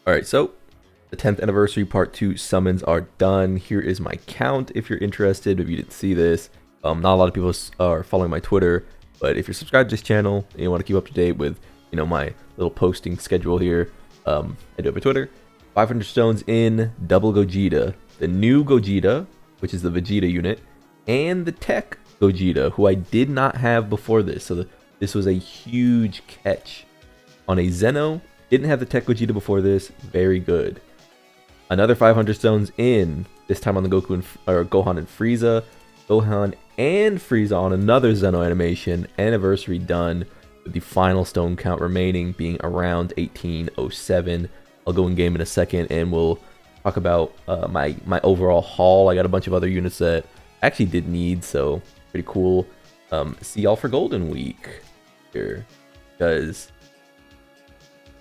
Alright, so the 10th anniversary part 2 summons are done. Here is my count if you're interested. If you didn't see this, not a lot of people are following my Twitter, but if you're subscribed to this channel and you want to keep up to date with, my little posting schedule here, I do have a Twitter. 500 stones in double Gogeta, the new Gogeta, which is the Vegeta unit, and the tech Gogeta, who I did not have before this. So this was a huge catch on a Zeno. Didn't have the tech Gogeta before this. Very good. Another 500 stones in, this time on the Gohan and Frieza. Gohan and Frieza on another Zeno animation. Anniversary done, with the final stone count remaining being around 1807. I'll go in game in a second and we'll talk about my overall haul. I got a bunch of other units that I actually did need, so pretty cool. See y'all for Golden Week here, because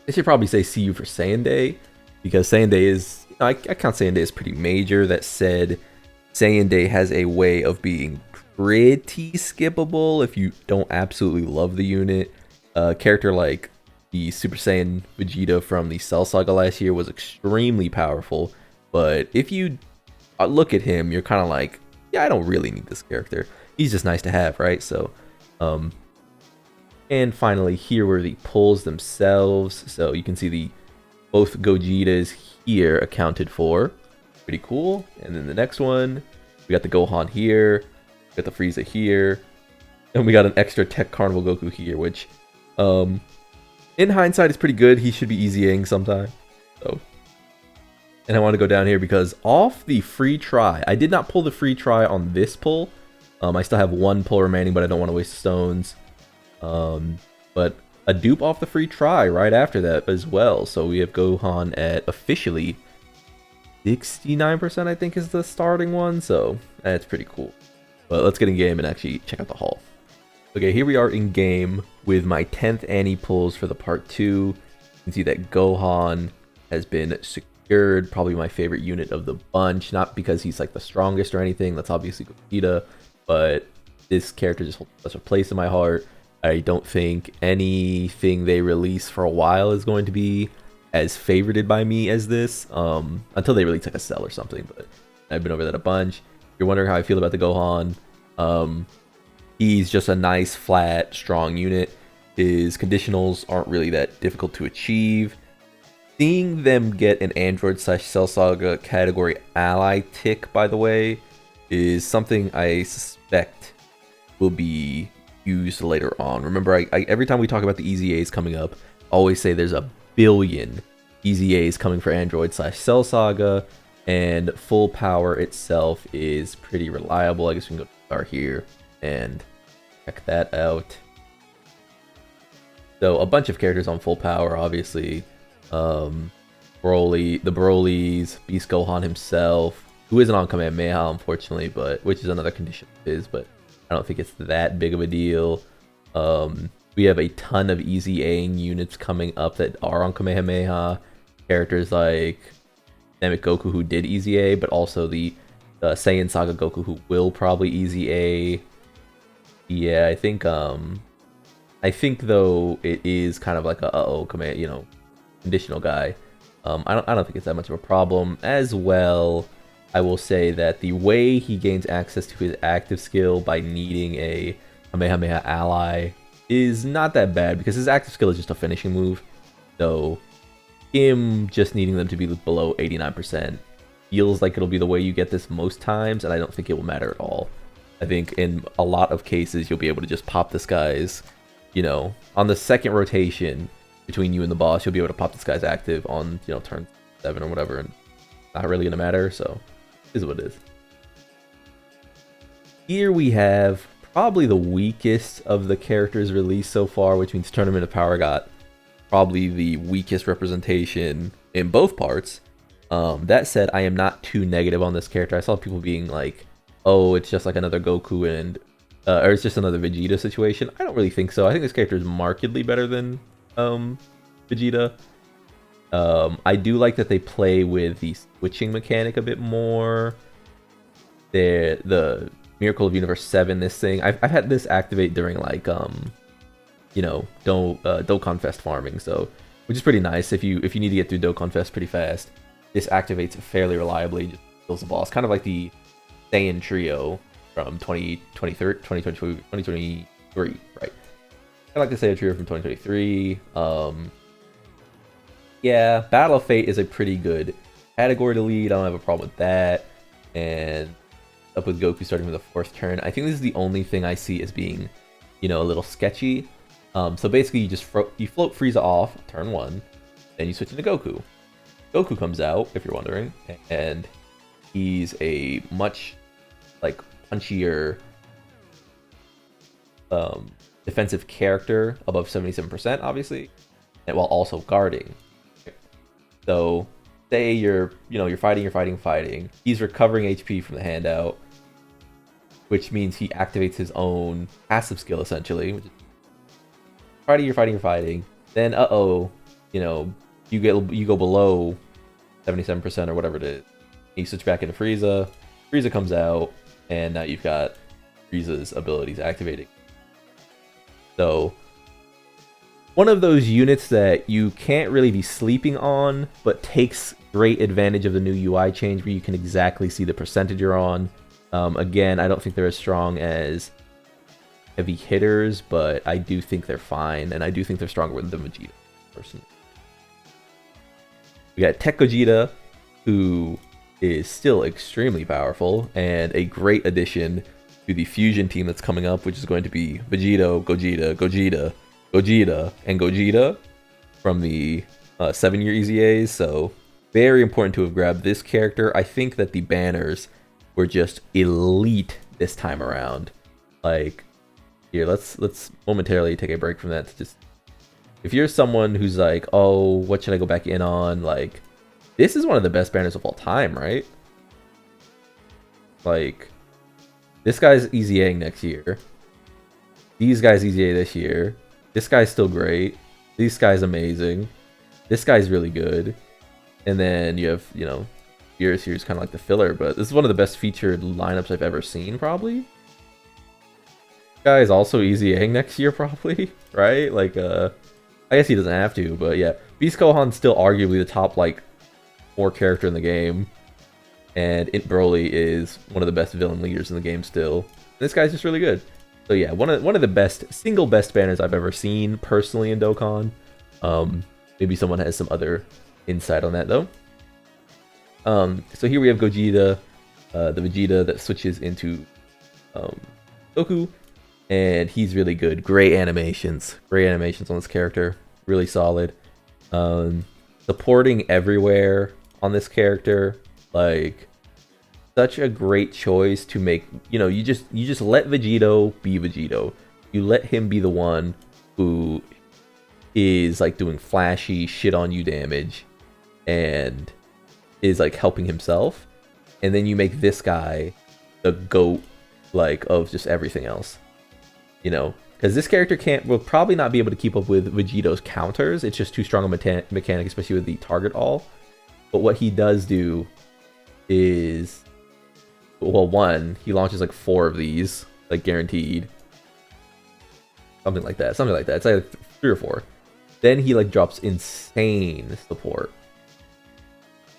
I should probably say see you for Saiyan Day, because Saiyan Day is, I count Saiyan Day as pretty major. That said, Saiyan Day has a way of being pretty skippable if you don't absolutely love the unit. A character like the Super Saiyan Vegeta from the Cell Saga last year was extremely powerful, but if you look at him, you're kind of like, yeah, I don't really need this character. He's just nice to have, right? So, and finally, here were the pulls themselves. So you can see both Gogetas here accounted for. Pretty cool. And then the next one, we got the Gohan here, we got the Frieza here, and we got an extra Tech Carnival Goku here, which, in hindsight, is pretty good. He should be easying sometime. So, and I want to go down here because off the free try, I did not pull the free try on this pull. I still have one pull remaining, but I don't want to waste stones. But a dupe off the free try right after that as well. So we have Gohan at officially 69%, I think is the starting one. So that's pretty cool. But let's get in game and actually check out the haul. Okay, here we are in game with my 10th Annie pulls for the part 2. You can see that Gohan has been secured, probably my favorite unit of the bunch. Not because he's like the strongest or anything, that's obviously Gogeta, but this character just holds such a place in my heart. I don't think anything they release for a while is going to be as favorited by me as this, until they release like a Cell or something, but I've been over that a bunch. You're wondering how I feel about the Gohan. He's just a nice, flat, strong unit. His conditionals aren't really that difficult to achieve. Seeing them get an Android/Cell Saga category ally tick, by the way, is something I suspect will be used later on. Remember, I every time we talk about the EZAs coming up, I always say there's a billion EZAs coming for Android/Cell Saga, and full power itself is pretty reliable. I guess we can go start here and check that out. So a bunch of characters on full power, obviously. Broly, the Brolys, Beast Gohan himself, who isn't on Kamehameha, unfortunately, but which is another condition of his, but I don't think it's that big of a deal. We have a ton of EZAing units coming up that are on Kamehameha. Characters like Namek Goku, who did EZA, but also the Saiyan Saga Goku, who will probably EZA. Yeah, I think though it is kind of like a conditional guy. I don't think it's that much of a problem. As well, I will say that the way he gains access to his active skill by needing a Kamehameha ally is not that bad, because his active skill is just a finishing move. So him just needing them to be below 89% feels like it'll be the way you get this most times, and I don't think it will matter at all. I think in a lot of cases you'll be able to just pop this guy's, on the second rotation between you and the boss, you'll be able to pop this guy's active on, turn 7 or whatever, and not really gonna matter, so it is what it is. Here we have probably the weakest of the characters released so far, which means Tournament of Power got probably the weakest representation in both parts. That said, I am not too negative on this character. I saw people being like, oh, it's just like another Goku and or it's just another Vegeta situation. I don't really think so. I think this character is markedly better than Vegeta. I do like that they play with the switching mechanic a bit more. The Miracle of Universe 7, this thing, I've had this activate during like Dokkan Fest farming, so which is pretty nice if you need to get through Dokkan Fest pretty fast. This activates fairly reliably, just kills the boss, kind of like the Saiyan trio from 2023, right? I like to say a trio from 2023. Yeah, Battle of Fate is a pretty good category to lead. I don't have a problem with that. And up with Goku starting with the 4th turn. I think this is the only thing I see as being, a little sketchy. So basically, you just float Frieza off turn 1, then you switch into Goku. Goku comes out, if you're wondering, and he's a much punchier defensive character above 77%, obviously, and while also guarding. So say you're fighting. He's recovering HP from the handout, which means he activates his own passive skill essentially, which is you're fighting. Then you go below 77% or whatever it is. You switch back into Frieza. Frieza comes out, and now you've got Frieza's abilities activating. So one of those units that you can't really be sleeping on, but takes great advantage of the new UI change where you can exactly see the percentage you're on. Again, I don't think they're as strong as heavy hitters, but I do think they're fine, and I do think they're stronger than Vegeta, personally. We got Tech Gogeta, who is still extremely powerful, and a great addition to the fusion team that's coming up, which is going to be Vegito, Gogeta, and Gogeta from the 7-year EZAs, so very important to have grabbed this character. I think that the banners were just elite this time around. Here, let's momentarily take a break from that to just... If you're someone who's like, oh, what should I go back in on? This is one of the best banners of all time, right? This guy's EZAing next year. These guys EZA this year. This guy's still great. This guy's amazing. This guy's really good. And then you have, yours here's kind of like the filler, but this is one of the best featured lineups I've ever seen, probably. This guy is also EZAing next year, probably, right? I guess he doesn't have to, but yeah. Beast Gohan's still arguably the top, 4 character in the game. And Int Broly is one of the best villain leaders in the game still. And this guy's just really good. So yeah, one of the single best banners I've ever seen, personally, in Dokkan. Maybe someone has some other insight on that, though. So here we have Gogeta, the Vegeta that switches into Goku. And he's really good. Great animations on this character. Really solid. Supporting everywhere on this character. Such a great choice to make. You just let Vegito be Vegito. You let him be the one who is doing flashy shit on you damage and is helping himself. And then you make this guy the GOAT of just everything else. Because this character will probably not be able to keep up with Vegito's counters. It's just too strong a mechanic, especially with the target all. But what he does do is, well, one, he launches 4 of these, guaranteed. Something like that. It's 3 or 4. Then he drops insane support.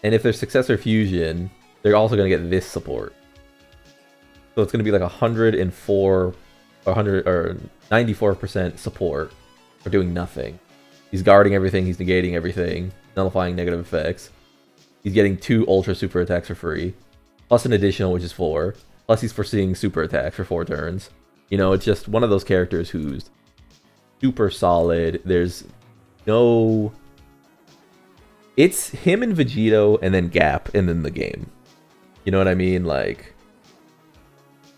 And if there's successor fusion, they're also gonna get this support. So it's gonna be 104. 100 or 94% support for doing nothing. He's guarding everything, he's negating everything, nullifying negative effects. He's getting 2 ultra super attacks for free, plus an additional, which is 4. Plus he's foreseeing super attacks for 4 turns. It's just one of those characters who's super solid. There's no... It's him and Vegito and then Gap and then the game. You know what I mean?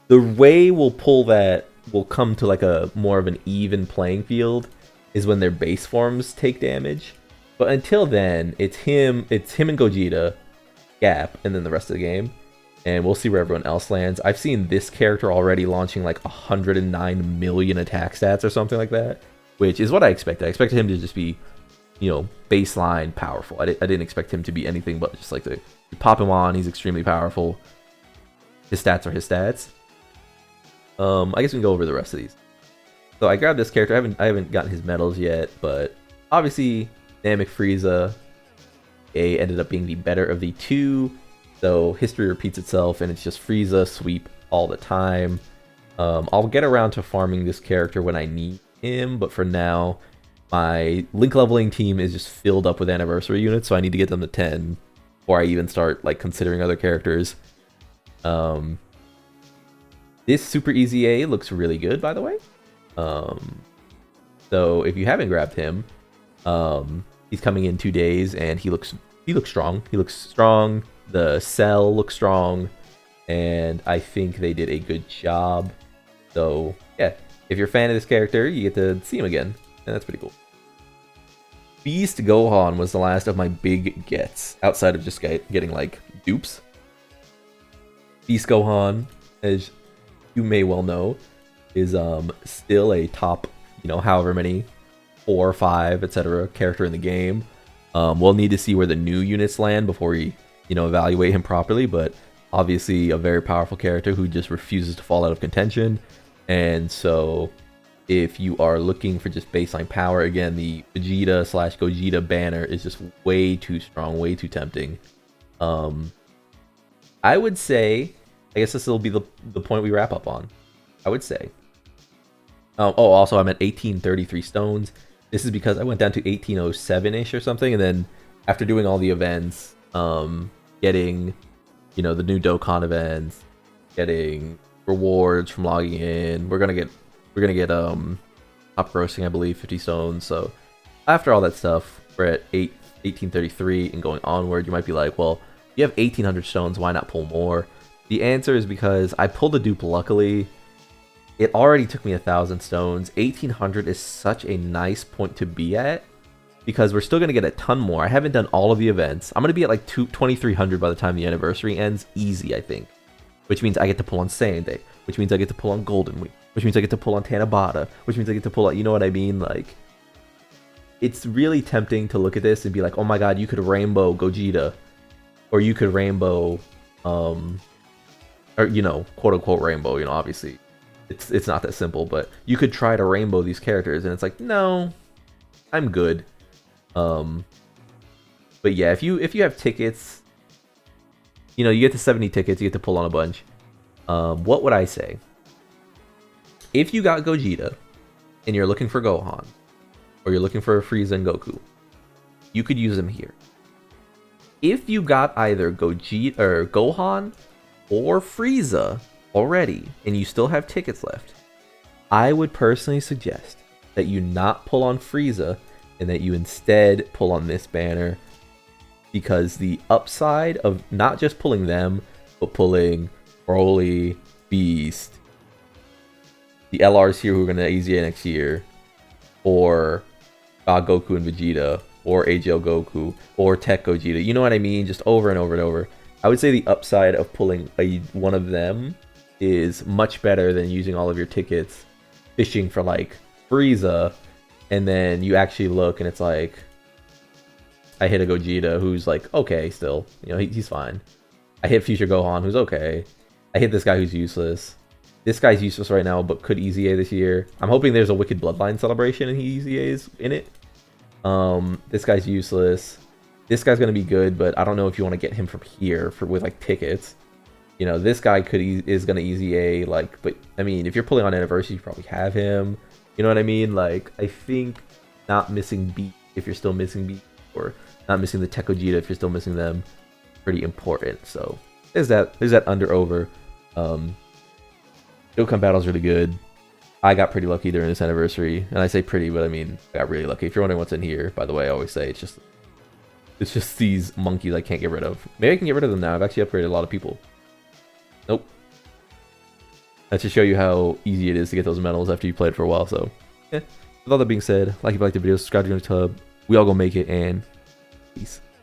The way we'll pull that will come to a more of an even playing field is when their base forms take damage. But until then, it's him and Gogeta, Gap, and then the rest of the game. And we'll see where everyone else lands. I've seen this character already launching 109 million attack stats or something like that, which is what I expected. I expected him to just be, baseline powerful. I didn't expect him to be anything but just you pop him on, he's extremely powerful. His stats are his stats. I guess we can go over the rest of these. So I grabbed this character. I haven't gotten his medals yet, but obviously Dynamic Frieza A ended up being the better of the two. So history repeats itself, and it's just Frieza sweep all the time. I'll get around to farming this character when I need him, but for now, my link leveling team is just filled up with anniversary units, so I need to get them to 10 before I even start like considering other characters. This Super Easy A looks really good, by the way. So if you haven't grabbed him, he's coming in 2 days, and he looks strong. He looks strong. The cell looks strong, and I think they did a good job. So yeah, if you're a fan of this character, you get to see him again, and that's pretty cool. Beast Gohan was the last of my big gets, outside of just getting like dupes. Beast Gohan, as you may well know, is still a top, however many, 4 or 5, etc. character in the game. We'll need to see where the new units land before we, evaluate him properly, but obviously a very powerful character who just refuses to fall out of contention. And so if you are looking for just baseline power, again, the Vegeta/Gogeta banner is just way too strong, way too tempting. I would say, I guess this will be the point we wrap up on. I would say. Also, I'm at 1833 stones. This is because I went down to 1807-ish or something, and then after doing all the events, getting, the new Dokkan events, getting rewards from logging in, we're gonna get top grossing, I believe, 50 stones. So after all that stuff, we're at 1833 and going onward. You might be like, well, you have 1800 stones, why not pull more? The answer is because I pulled a dupe luckily. It already took me 1,000 stones. 1800 is such a nice point to be at, because we're still going to get a ton more. I haven't done all of the events. I'm going to be at like 2300 by the time the anniversary ends. Easy, I think. Which means I get to pull on Saiyan Day. Which means I get to pull on Golden Week. Which means I get to pull on Tanabata. Which means I get to pull out, you know what I mean? Like, it's really tempting to look at this and be like, oh my god, you could rainbow Gogeta. Or you could rainbow, or, quote unquote rainbow, obviously. It's not that simple, but you could try to rainbow these characters, and it's like, no, I'm good. But yeah, if you have tickets, you get to 70 tickets, you get to pull on a bunch. What would I say? If you got Gogeta, and you're looking for Gohan, or you're looking for Frieza and Goku, you could use them here. If you got either Gogeta or Gohan or Frieza already, and you still have tickets left, I would personally suggest that you not pull on Frieza, and that you instead pull on this banner, because the upside of not just pulling them, but pulling Broly, Beast, the LRs here who are going to AZA next year, or God Goku and Vegeta, or AGL Goku, or Tech Gogeta, you know what I mean? Just over and over and over. I would say the upside of pulling one of them is much better than using all of your tickets fishing for like Frieza, and then you actually look and it's like, I hit a Gogeta who's like okay still, he's fine. I hit Future Gohan who's okay. I hit this guy who's useless. This guy's useless right now but could EZA this year. I'm hoping there's a Wicked Bloodline celebration and he EZAs in it. This guy's useless. This guy's gonna be good, but I don't know if you want to get him from here with like tickets. This guy is gonna EZA, like, but I mean, if you're pulling on anniversary, you probably have him. You know what I mean? Like, I think not missing Beat if you're still missing Beat, or not missing the Tech Gogeta if you're still missing them, pretty important. So there's that under over. Dokkan Battle's really good. I got pretty lucky during this anniversary, and I say pretty, but I mean I got really lucky. If you're wondering what's in here, by the way, I always say it's just these monkeys I can't get rid of. Maybe I can get rid of them now. I've actually upgraded a lot of people. Nope. That should show you how easy it is to get those medals after you played for a while. So yeah. With all that being said, like if you liked the video, subscribe to the tub. We all gonna make it, and peace.